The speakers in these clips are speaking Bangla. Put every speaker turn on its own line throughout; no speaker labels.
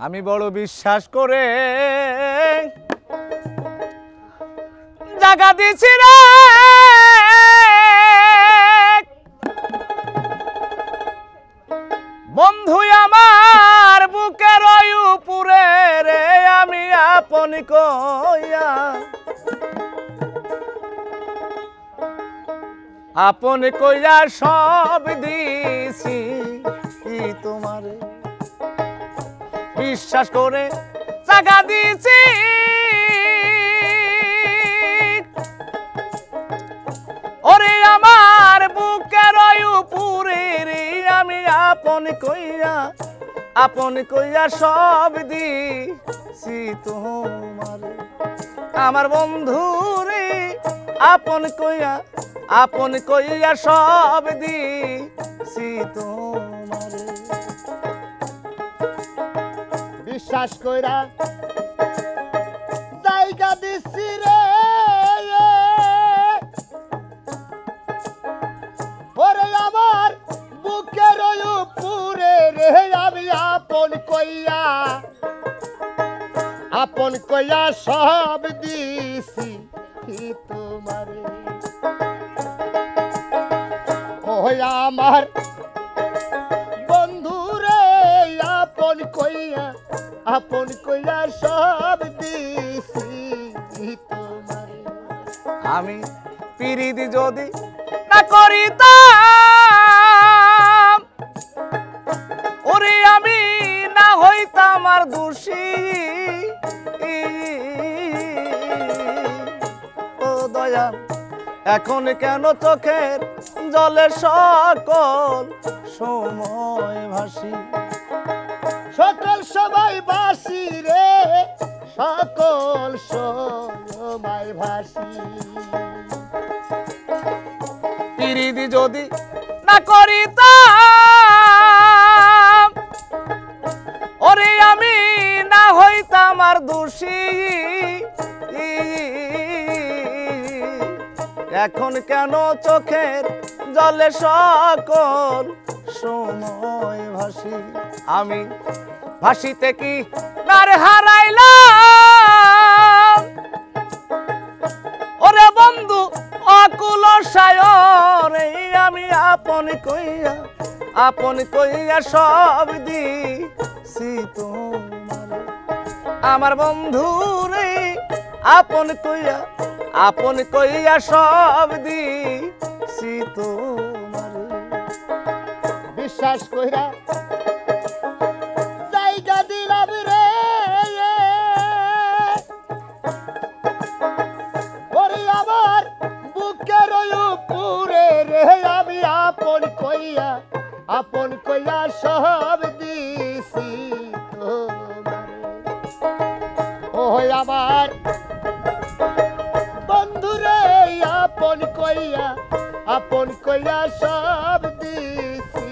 আমি বড় বিশ্বাস করে জাগা দিছি রে বন্ধু আমার বুকের উপরে রে আমি আপন কইয়া আপন কইয়া সব দিছি তোমারে বিশ্বাস করে জাগা দিছি ওরে আমার বুকের উপরে রে আমি আপন কইয়া সব দিছি তোমারে আমার বন্ধু রে আপন কইয়া সব দিছি তোমারে
বিশ্বাস কইরা জায়গা দিছি রে ওরে আমার বুকের উপরে রে আমি আপন কইয়া সব দিছি তোমারে ওই আমার বন্ধু রে আপন কইয়া সব দিছি তোমারে
আমি পিরিতি যদি না করিতাম ওরে আমি না হইতাম আর দোষী ও দয়া এখন কেন চোখের জলে সকল সময় ভাসি
সকল সময় বাসি রে সকল সময় ভাসি
পিরিতি যদি না করিতাম ওরে আমি না হইতাম আর দোষী এখন কেন চোখের জলে সকল সময় ভাসি আমি ভাসিতে কি নার হারাইলাম ওরে বন্ধু অকুল সায়রে আমি আপন কইয়া সব দিছি তোমারে আমার বন্ধু রে আপন কইয়া সব দিছি তোমারে
বিশ্বাস কইরা জায়গা দিলাম রে ওরে আমার বুকের উপরে রে আমি আপন কইয়া সব দিছি তোমারে ওই আমার বন্ধু রে আপন কইয়া সব দিছি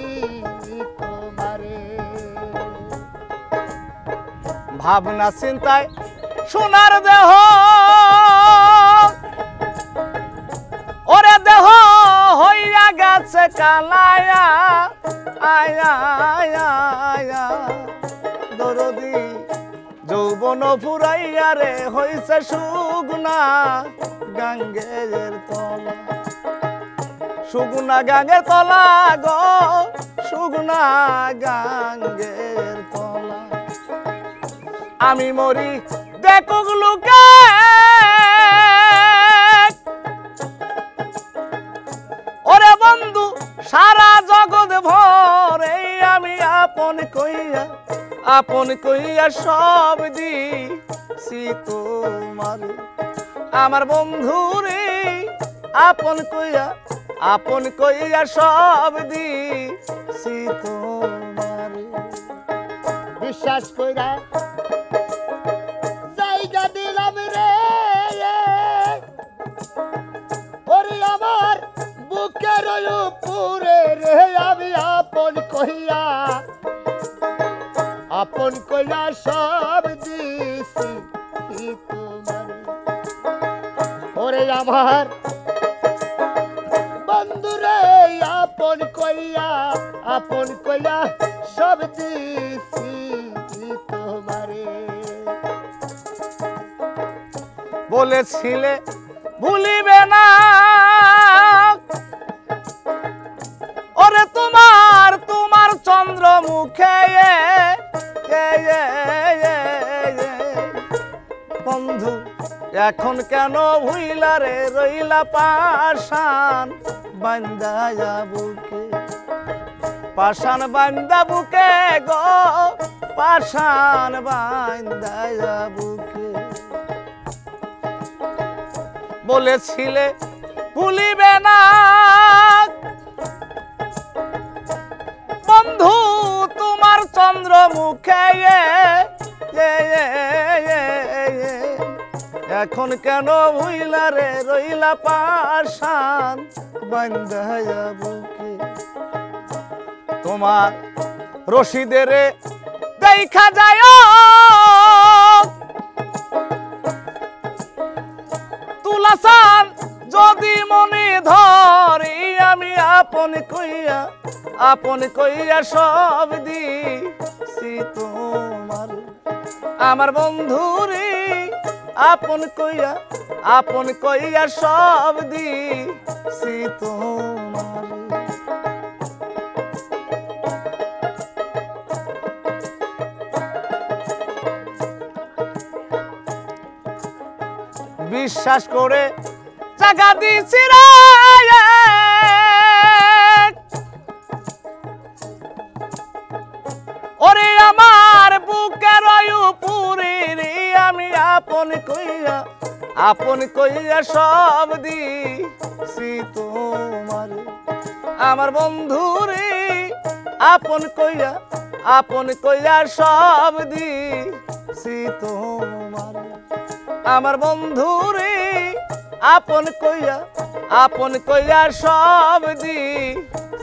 তোমারে
ভাবনা চিন্তায় সোনার দেহ ওরে দেহ হইয়া গেছে কালায়া আয়া দরদি যৌবন ফুরাইয়া রে হইছে সুগুনা গাঙ্গের তলা সুগুনা গাঙ্গের তলা গো সুগুনা গাঙ্গের তলা আমি মরি দেখুক লুকে ওরে বন্ধু সারা জগৎ ভরে আমি আপন কইয়া সব দিছি তোমারে আমার বন্ধু রে আপন কইয়া সব দিছি তোমারে
বিশ্বাস কইরা জায়গা দিলাম রে ওরে আমার বুকের উপরে রে আমি আপন কইয়া সব দিছি তোমারে ওরে আমার বন্ধু রে আপন কইয়া সব দিছি তোমারে
বলেছিলে ভুলিবে না ওরে তোমার তোমার চন্দ্র মুখে বন্ধু এখন কেন ভুইলা রে রইলা পাশান বান্দা বুকে পাশান বান্দা বুকে গো পাশান বান্দা বুকে বলেছিলে ভুলিবে না বন্ধু তোমার চন্দ্র মুখে এখন কেন ভুইলা রে রইলা পাশান বান্দা বুকে তোমার রশিদের দেখা যায় তুলাসান যদি মনে ধরি আমি আপন কইয়া সব দিছি তোমার আমার বন্ধুরে আপন কইয়া সব দিছি তোমার বিশ্বাস করে জাগা দিছি রে ওরে আমার বুকের উপরে রে আমি আপন কইয়া সব দিছি তোমার আমার বন্ধু রে আপন কইয়া সব দিছি তোমার আমার বন্ধু রে আপন কইয়া সব দিছি